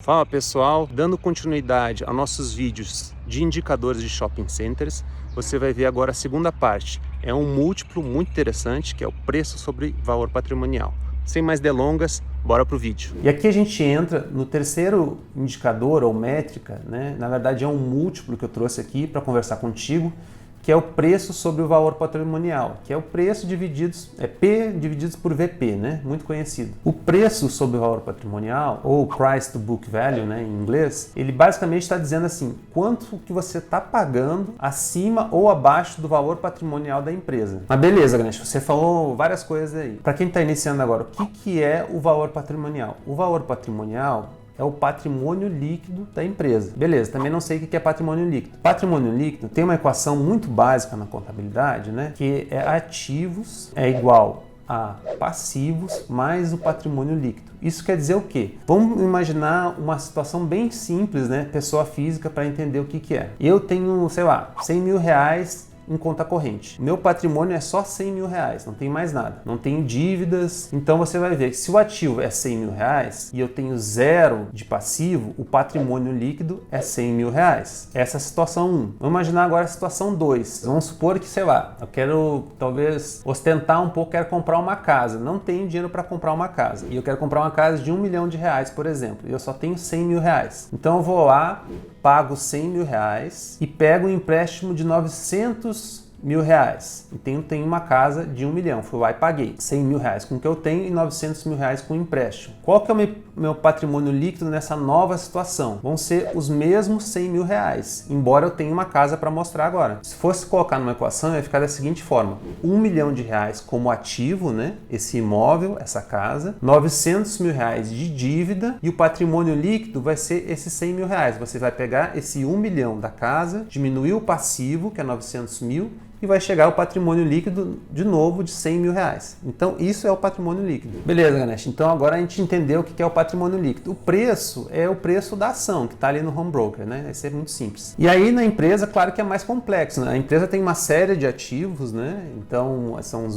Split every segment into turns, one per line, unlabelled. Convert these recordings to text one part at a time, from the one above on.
Fala pessoal, dando continuidade a nossos vídeos de indicadores de shopping centers, você vai ver agora a segunda parte. É um múltiplo muito interessante que é o preço sobre valor patrimonial. Sem mais delongas, bora pro vídeo. E aqui a gente entra no terceiro indicador ou métrica, né? Na verdade é um múltiplo que eu trouxe aqui para conversar contigo, que é o preço sobre o valor patrimonial, que é o preço divididos, P divididos por VP, né? Muito conhecido. O preço sobre o valor patrimonial, ou Price to Book Value, né, em inglês, ele basicamente está dizendo assim, quanto que você está pagando acima ou abaixo do valor patrimonial da empresa. Mas beleza, Ganesh, você falou várias coisas aí. Para quem está iniciando agora, o que é o valor patrimonial? O valor patrimonial é o patrimônio líquido da empresa. Beleza, também não sei o que é patrimônio líquido. Patrimônio líquido tem uma equação muito básica na contabilidade, né? Que é ativos é igual a passivos mais o patrimônio líquido. Isso quer dizer o quê? Vamos imaginar uma situação bem simples, né? Pessoa física, para entender o que é. Eu tenho, sei lá, 100 mil reais em conta corrente. Meu patrimônio é só 100 mil reais, não tem mais nada. Não tenho dívidas. Então você vai ver que se o ativo é 100 mil reais e eu tenho zero de passivo, o patrimônio líquido é 100 mil reais. Essa é a situação 1. Vamos imaginar agora a situação 2. Vamos supor que, sei lá, eu quero talvez ostentar um pouco, quero comprar uma casa. Não tenho dinheiro para comprar uma casa. E eu quero comprar uma casa de 1 milhão de reais, por exemplo. E eu só tenho 100 mil reais. Então eu vou lá, pago 100 mil reais e pego um empréstimo de 900 mil reais. Então tenho uma casa de 1 milhão. Fui lá e paguei 100 mil reais com o que eu tenho e 900 mil reais com o empréstimo. Qual que é o meu patrimônio líquido nessa nova situação? Vão ser os mesmos 100 mil reais, embora eu tenha uma casa para mostrar agora. Se fosse colocar numa equação, ia ficar da seguinte forma: 1 milhão de reais como ativo, né? Esse imóvel, essa casa, 900 mil reais de dívida e o patrimônio líquido vai ser esses 100 mil reais. Você vai pegar esse 1 milhão da casa, diminuir o passivo, que é 900 mil, e vai chegar ao patrimônio líquido de novo de 100 mil reais. Então isso é o patrimônio líquido. Beleza, Ganesh? Então agora a gente entendeu o que é o patrimônio líquido. O preço é o preço da ação que está ali no home broker, né? Isso é muito simples. E aí na empresa, claro que é mais complexo, né? A empresa tem uma série de ativos, né? Então são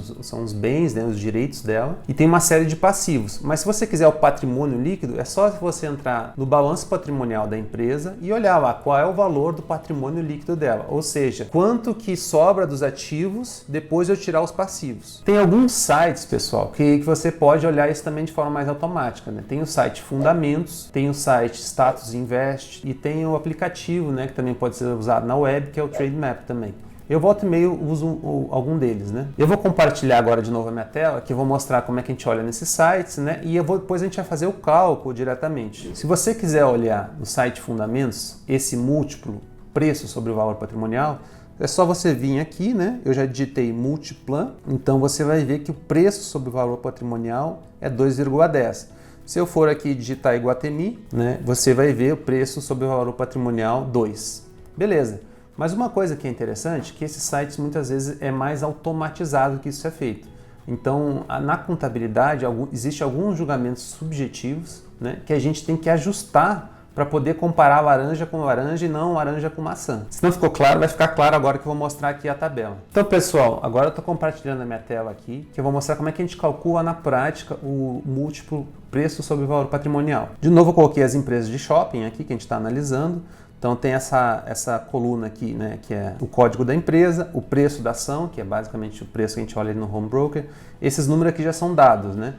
os bens, né? Os direitos dela, e tem uma série de passivos. Mas se você quiser o patrimônio líquido, é só você entrar no balanço patrimonial da empresa e olhar lá qual é o valor do patrimônio líquido dela. Ou seja, quanto que sobra dos ativos depois de eu tirar os passivos. Tem alguns sites, pessoal, que você pode olhar isso também de forma mais automática, né? Tem o site Fundamentos, tem o site Status Invest e tem o aplicativo, né, que também pode ser usado na web, que é o Trademap também. Eu volta e meio uso algum deles, né? Eu vou compartilhar agora de novo a minha tela, que eu vou mostrar como é que a gente olha nesses sites, né? E depois a gente vai fazer o cálculo diretamente. Se você quiser olhar no site Fundamentos, esse múltiplo preço sobre o valor patrimonial, é só você vir aqui, né? Eu já digitei Multiplan, então você vai ver que o preço sobre o valor patrimonial é 2,10. Se eu for aqui digitar Iguatemi, né, você vai ver o preço sobre o valor patrimonial 2. Beleza. Mas uma coisa que é interessante é que esses sites muitas vezes é mais automatizado que isso é feito. Então, na contabilidade, existem alguns julgamentos subjetivos, né, que a gente tem que ajustar para poder comparar laranja com laranja e não laranja com maçã. Se não ficou claro, vai ficar claro agora que eu vou mostrar aqui a tabela. Então, pessoal, agora eu estou compartilhando a minha tela aqui, que eu vou mostrar como é que a gente calcula na prática o múltiplo preço sobre o valor patrimonial. De novo, eu coloquei as empresas de shopping aqui que a gente está analisando. Então tem essa coluna aqui, né, que é o código da empresa, o preço da ação, que é basicamente o preço que a gente olha ali no home broker. Esses números aqui já são dados, né?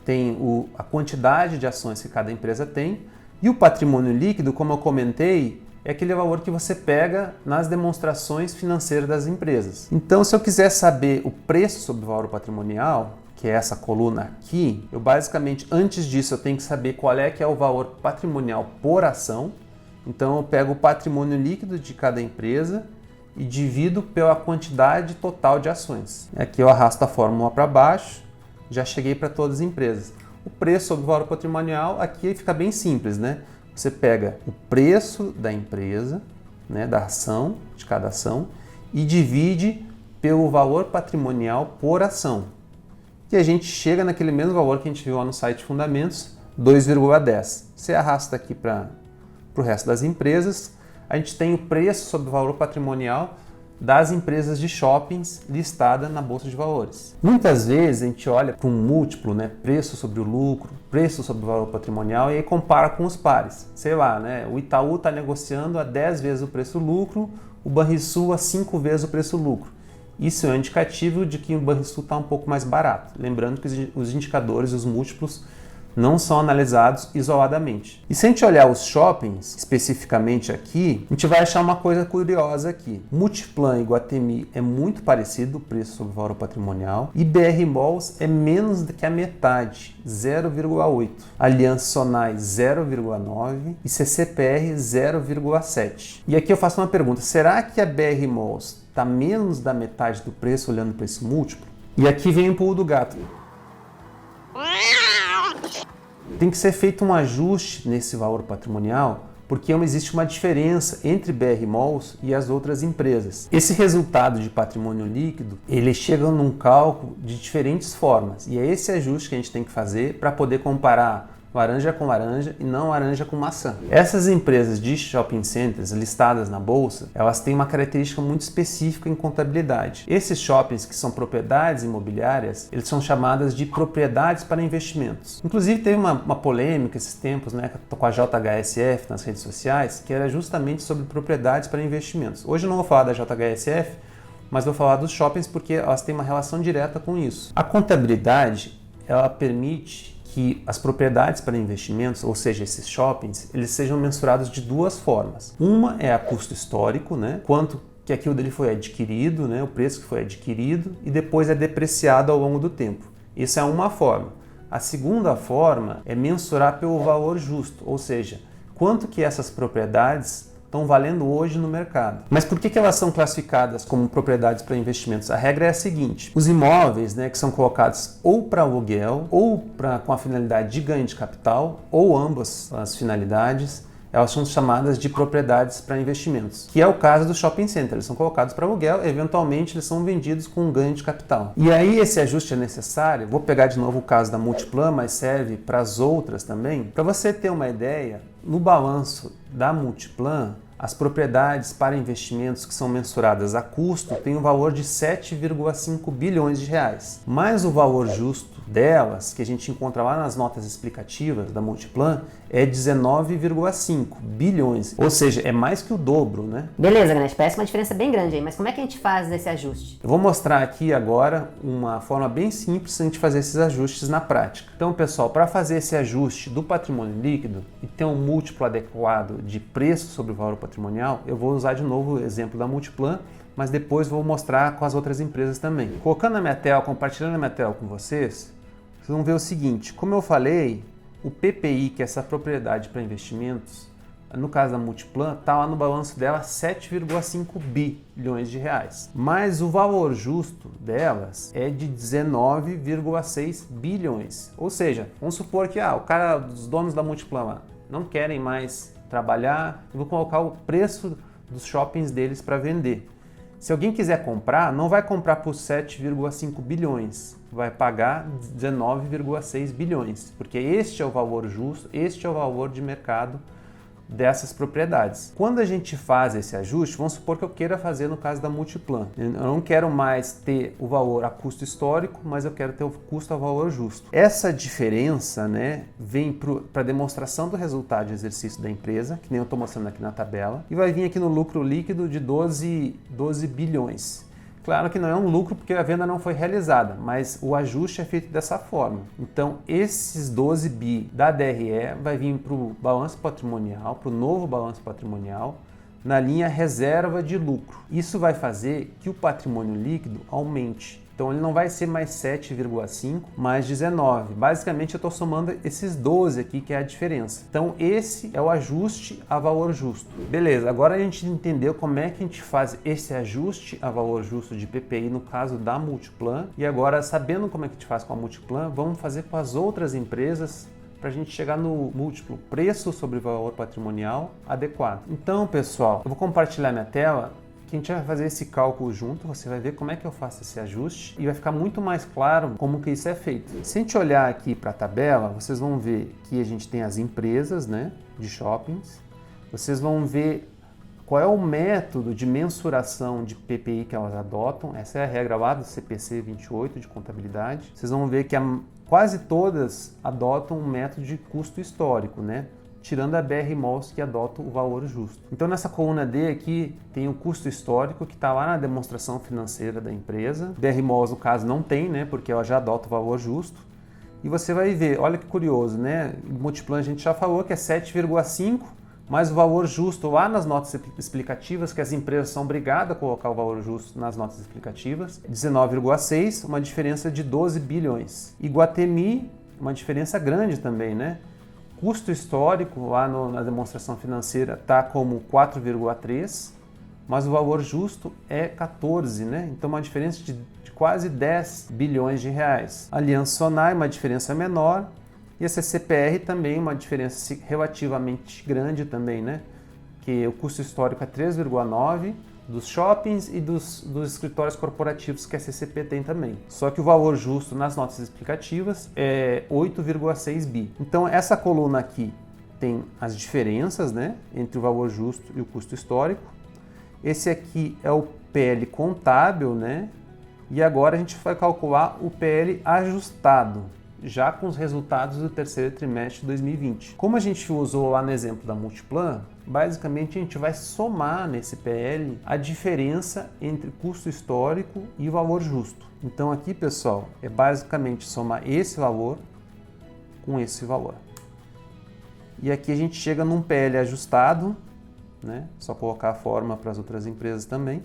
Tem a quantidade de ações que cada empresa tem. E o patrimônio líquido, como eu comentei, é aquele valor que você pega nas demonstrações financeiras das empresas. Então, se eu quiser saber o preço sobre o valor patrimonial, que é essa coluna aqui, eu basicamente, antes disso, eu tenho que saber qual é que é o valor patrimonial por ação. Então, eu pego o patrimônio líquido de cada empresa e divido pela quantidade total de ações. Aqui eu arrasto a fórmula para baixo, já cheguei para todas as empresas. O preço sobre o valor patrimonial aqui fica bem simples, né? Você pega o preço da empresa, né, da ação, de cada ação, e divide pelo valor patrimonial por ação. E a gente chega naquele mesmo valor que a gente viu lá no site Fundamentos, 2,10. Você arrasta aqui para o resto das empresas, a gente tem o preço sobre o valor patrimonial das empresas de shoppings listadas na Bolsa de Valores. Muitas vezes a gente olha para um múltiplo, né, preço sobre o lucro, preço sobre o valor patrimonial, e aí compara com os pares. Sei lá, né, o Itaú está negociando a 10 vezes o preço-lucro, o Banrisul a 5 vezes o preço-lucro. Isso é um indicativo de que o Banrisul está um pouco mais barato. Lembrando que os indicadores, os múltiplos, não são analisados isoladamente. E se a gente olhar os shoppings, especificamente aqui, a gente vai achar uma coisa curiosa aqui. Multiplan e Iguatemi é muito parecido, o preço sobre o valor patrimonial, e BR Malls é menos do que a metade, 0,8. Aliança Sonae, 0,9 e CCPR, 0,7. E aqui eu faço uma pergunta, será que a BR Malls está menos da metade do preço olhando para esse múltiplo? E aqui vem o pulo do gato. Tem que ser feito um ajuste nesse valor patrimonial porque existe uma diferença entre BR Malls e as outras empresas. Esse resultado de patrimônio líquido, ele chega num cálculo de diferentes formas e é esse ajuste que a gente tem que fazer para poder comparar laranja com laranja e não laranja com maçã. Essas empresas de shopping centers listadas na bolsa, elas têm uma característica muito específica em contabilidade. Esses shoppings que são propriedades imobiliárias, eles são chamadas de propriedades para investimentos. Inclusive teve uma polêmica esses tempos, né, com a JHSF nas redes sociais, que era justamente sobre propriedades para investimentos. Hoje eu não vou falar da JHSF, mas vou falar dos shoppings porque elas têm uma relação direta com isso. A contabilidade, ela permite que as propriedades para investimentos, ou seja, esses shoppings, eles sejam mensurados de duas formas. Uma é a custo histórico, né? Quanto que aquilo dele foi adquirido, né? O preço que foi adquirido, e depois é depreciado ao longo do tempo. Isso é uma forma. A segunda forma é mensurar pelo valor justo, ou seja, quanto que essas propriedades estão valendo hoje no mercado. Mas por que elas são classificadas como propriedades para investimentos? A regra é a seguinte: os imóveis, né, que são colocados ou para aluguel ou com a finalidade de ganho de capital, ou ambas as finalidades, elas são chamadas de propriedades para investimentos, que é o caso do shopping center. Eles são colocados para aluguel, eventualmente eles são vendidos com ganho de capital. E aí esse ajuste é necessário. Vou pegar de novo o caso da Multiplan, mas serve para as outras também. Para você ter uma ideia, no balanço da Multiplan, as propriedades para investimentos que são mensuradas a custo têm um valor de 7,5 bilhões de reais. Mas o valor justo delas, que a gente encontra lá nas notas explicativas da Multiplan, é 19,5 bilhões. Ou seja, é mais que o dobro, né?
Beleza, Ganesh, parece uma diferença bem grande aí, mas como é que a gente faz esse ajuste?
Eu vou mostrar aqui agora uma forma bem simples de a gente fazer esses ajustes na prática. Então, pessoal, para fazer esse ajuste do patrimônio líquido e ter um múltiplo adequado de preço sobre o valor patrimonial, eu vou usar de novo o exemplo da Multiplan, mas depois vou mostrar com as outras empresas também. Colocando na minha tela, compartilhando a minha tela com vocês vão ver o seguinte: como eu falei, o PPI, que é essa propriedade para investimentos, no caso da Multiplan, está lá no balanço dela 7,5 bilhões de reais. Mas o valor justo delas é de 19,6 bilhões. Ou seja, vamos supor que os donos da Multiplan lá não querem mais trabalhar, eu vou colocar o preço dos shoppings deles para vender. Se alguém quiser comprar, não vai comprar por 7,5 bilhões, vai pagar 19,6 bilhões, porque este é o valor justo, este é o valor de mercado dessas propriedades. Quando a gente faz esse ajuste, vamos supor que eu queira fazer no caso da Multiplan. Eu não quero mais ter o valor a custo histórico, mas eu quero ter o custo a valor justo. Essa diferença, né, vem para demonstração do resultado de exercício da empresa, que nem eu estou mostrando aqui na tabela, e vai vir aqui no lucro líquido de 12 bilhões. Claro que não é um lucro porque a venda não foi realizada, mas o ajuste é feito dessa forma. Então, esses 12 bi da DRE vai vir para o balanço patrimonial, para o novo balanço patrimonial, na linha reserva de lucro. Isso vai fazer que o patrimônio líquido aumente. Então, ele não vai ser mais 7,5, mais 19. Basicamente, eu estou somando esses 12 aqui, que é a diferença. Então, esse é o ajuste a valor justo. Beleza, agora a gente entendeu como é que a gente faz esse ajuste a valor justo de PPI no caso da Multiplan. E agora, sabendo como é que a gente faz com a Multiplan, vamos fazer com as outras empresas para a gente chegar no múltiplo preço sobre valor patrimonial adequado. Então, pessoal, eu vou compartilhar minha tela, que a gente vai fazer esse cálculo junto, você vai ver como é que eu faço esse ajuste e vai ficar muito mais claro como que isso é feito. Se a gente olhar aqui para a tabela, vocês vão ver que a gente tem as empresas, né, de shoppings, vocês vão ver qual é o método de mensuração de PPI que elas adotam. Essa é a regra lá do CPC 28 de contabilidade. Vocês vão ver que quase todas adotam um método de custo histórico, né? Tirando a BR Malls, que adota o valor justo. Então nessa coluna D aqui tem o custo histórico, que está lá na demonstração financeira da empresa. BR Malls, no caso, não tem, né? Porque ela já adota o valor justo. E você vai ver, olha que curioso, né? O Multiplan a gente já falou que é 7,5, mas o valor justo lá nas notas explicativas, que as empresas são obrigadas a colocar o valor justo nas notas explicativas, 19,6, uma diferença de 12 bilhões. Iguatemi, uma diferença grande também, né? Custo histórico lá na demonstração financeira está como 4,3, mas o valor justo é 14, né? Então uma diferença de quase 10 bilhões de reais. Aliança Sonai, uma diferença menor, e a CCPR também uma diferença relativamente grande também, né? Que o custo histórico é 3,9 dos shoppings e dos escritórios corporativos que a CCP tem também. Só que o valor justo nas notas explicativas é 8,6 bi. Então essa coluna aqui tem as diferenças, né, entre o valor justo e o custo histórico. Esse aqui é o PL contábil, né? E agora a gente vai calcular o PL ajustado, já com os resultados do terceiro trimestre de 2020. Como a gente usou lá no exemplo da Multiplan, basicamente a gente vai somar nesse PL a diferença entre custo histórico e valor justo. Então aqui, pessoal, é basicamente somar esse valor com esse valor. E aqui a gente chega num PL ajustado, né? Só colocar a forma para as outras empresas também.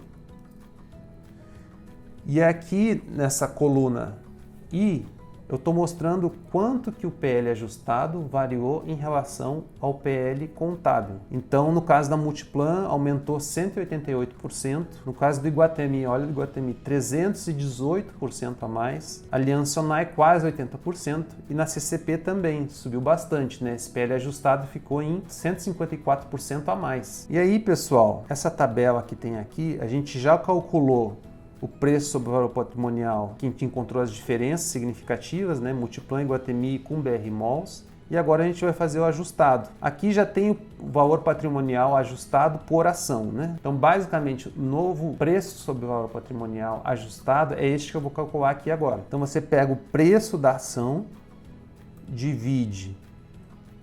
E aqui nessa coluna I, eu estou mostrando quanto que o PL ajustado variou em relação ao PL contábil. Então, no caso da Multiplan, aumentou 188%. No caso do Iguatemi, olha o Iguatemi, 318% a mais. Aliança Sonai, quase 80%. E na CCP também, subiu bastante, né? Esse PL ajustado ficou em 154% a mais. E aí, pessoal, essa tabela que tem aqui, a gente já calculou o preço sobre o valor patrimonial, que a gente encontrou as diferenças significativas, né? Multiplan, Iguatemi com BR Malls. E agora a gente vai fazer o ajustado. Aqui já tem o valor patrimonial ajustado por ação, né? Então, basicamente, o novo preço sobre o valor patrimonial ajustado é este que eu vou calcular aqui agora. Então, você pega o preço da ação, divide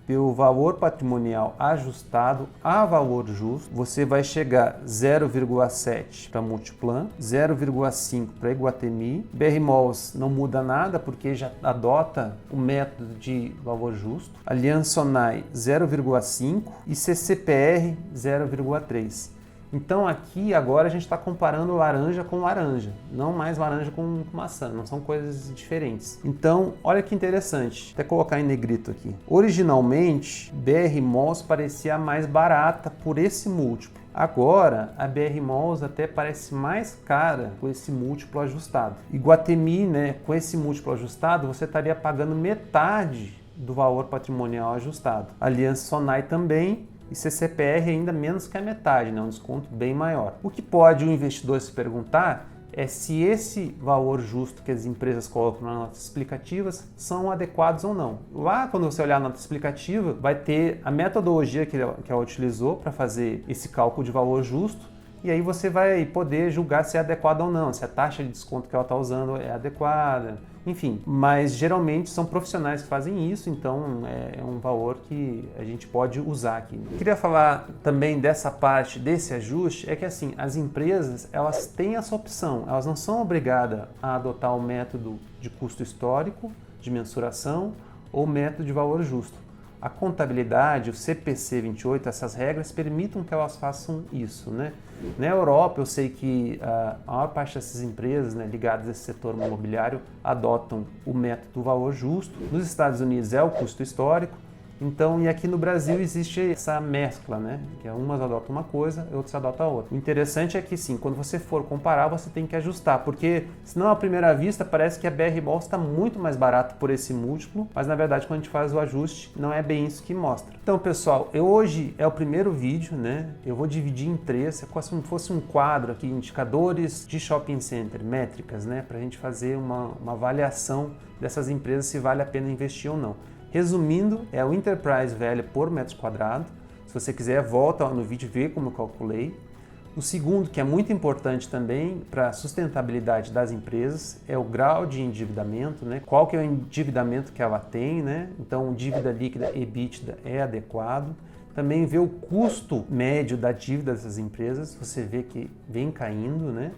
pelo valor patrimonial ajustado a valor justo, você vai chegar 0,7 para Multiplan, 0,5 para Iguatemi. BR Malls não muda nada porque já adota o método de valor justo. Aliança Sonai 0,5 e CCPR 0,3. Então aqui agora a gente está comparando laranja com laranja, não mais laranja com maçã, não são coisas diferentes. Então olha que interessante, até colocar em negrito aqui. Originalmente BR Malls parecia mais barata por esse múltiplo. Agora a BR Malls até parece mais cara com esse múltiplo ajustado. Iguatemi, né, com esse múltiplo ajustado você estaria pagando metade do valor patrimonial ajustado. Aliança Sonai também. E CCPR ainda menos que a metade, né? Um desconto bem maior. O que pode o investidor se perguntar é se esse valor justo que as empresas colocam nas notas explicativas são adequados ou não. Lá, quando você olhar a nota explicativa, vai ter a metodologia que ela utilizou para fazer esse cálculo de valor justo, e aí você vai poder julgar se é adequada ou não, se a taxa de desconto que ela está usando é adequada, enfim. Mas geralmente são profissionais que fazem isso, então é um valor que a gente pode usar aqui. Queria falar também dessa parte, desse ajuste, é que assim, as empresas elas têm essa opção, elas não são obrigadas a adotar o método de custo histórico, de mensuração ou método de valor justo. A contabilidade, o CPC 28, essas regras permitem que elas façam isso, né? Na Europa, eu sei que a maior parte dessas empresas, né, ligadas a esse setor imobiliário adotam o método do valor justo. Nos Estados Unidos é o custo histórico. Então, e aqui no Brasil existe essa mescla, né? Que umas adotam uma coisa e outras adotam a outra. O interessante é que, sim, quando você for comparar, você tem que ajustar, porque senão, à primeira vista, parece que a BR Malls está muito mais barato por esse múltiplo, mas na verdade, quando a gente faz o ajuste, não é bem isso que mostra. Então, pessoal, hoje é o primeiro vídeo, né? Eu vou dividir em três, é como se fosse um quadro aqui, indicadores de shopping center, métricas, né? Para a gente fazer uma avaliação dessas empresas, se vale a pena investir ou não. Resumindo, é o Enterprise Value por metro quadrado. Se Se você quiser, volta no vídeo e vê como eu calculei. O segundo, que é muito importante também para a sustentabilidade das empresas, é o grau de endividamento, né? Qual que é o endividamento que ela tem, né? Então, dívida líquida EBITDA é adequado. Também ver o custo médio da dívida dessas empresas, você vê que vem caindo, né?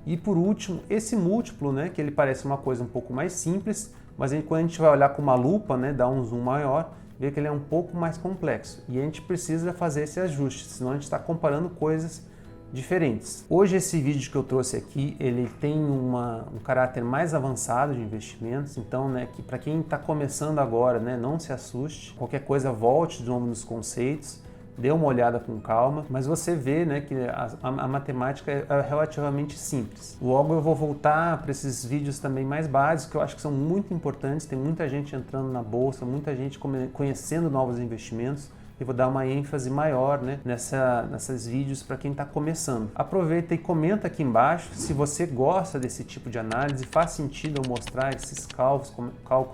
E por último, esse múltiplo, né? Que ele parece uma coisa um pouco mais simples, mas quando a gente vai olhar com uma lupa, né? Dá um zoom maior, vê que ele é um pouco mais complexo. E a gente precisa fazer esse ajuste, senão a gente está comparando coisas diferentes. Hoje esse vídeo que eu trouxe aqui, ele tem um caráter mais avançado de investimentos, então, né, que para quem está começando agora, né, não se assuste, qualquer coisa volte de novo nos conceitos, dê uma olhada com calma, mas você vê, né, que a matemática é relativamente simples. Logo eu vou voltar para esses vídeos também mais básicos, que eu acho que são muito importantes, tem muita gente entrando na bolsa, muita gente conhecendo novos investimentos, e vou dar uma ênfase maior, né, nesses vídeos para quem está começando. Aproveita e comenta aqui embaixo se você gosta desse tipo de análise, faz sentido eu mostrar esses cálculos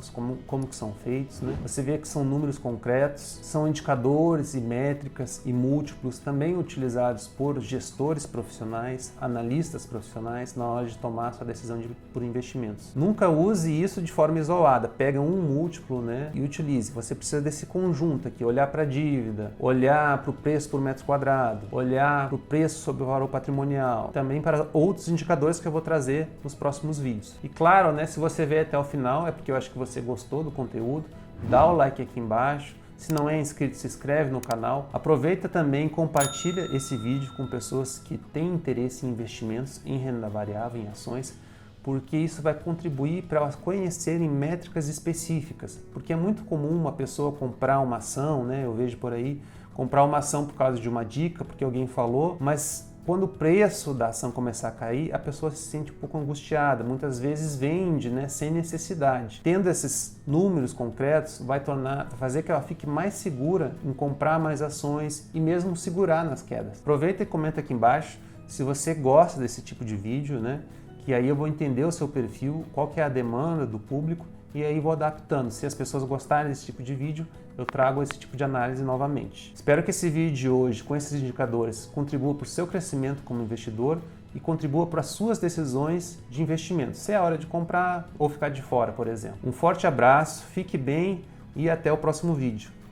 como que são feitos, né? Você vê que são números concretos, são indicadores e métricas e múltiplos também utilizados por gestores profissionais, analistas profissionais na hora de tomar a sua decisão por investimentos. Nunca use isso de forma isolada, pega um múltiplo, né, e utilize. Você precisa desse conjunto aqui, olhar para a dívida, olhar para o preço por metro quadrado, olhar para o preço sobre o valor patrimonial, também para outros indicadores que eu vou trazer nos próximos vídeos. E claro, né, se você veio até o final, é porque eu acho que você gostou do conteúdo, dá o like aqui embaixo. Se não é inscrito, se inscreve no canal. Aproveita também e compartilha esse vídeo com pessoas que têm interesse em investimentos em renda variável, em ações, porque isso vai contribuir para elas conhecerem métricas específicas. Porque é muito comum uma pessoa comprar uma ação, né? Eu vejo por aí, comprar uma ação por causa de uma dica, porque alguém falou, mas quando o preço da ação começar a cair, a pessoa se sente um pouco angustiada, muitas vezes vende, né, sem necessidade. Tendo esses números concretos, vai fazer que ela fique mais segura em comprar mais ações e mesmo segurar nas quedas. Aproveita e comenta aqui embaixo se você gosta desse tipo de vídeo, né? Que aí eu vou entender o seu perfil, qual que é a demanda do público e aí vou adaptando. Se as pessoas gostarem desse tipo de vídeo, eu trago esse tipo de análise novamente. Espero que esse vídeo de hoje, com esses indicadores, contribua para o seu crescimento como investidor e contribua para as suas decisões de investimento, se é a hora de comprar ou ficar de fora, por exemplo. Um forte abraço, fique bem e até o próximo vídeo.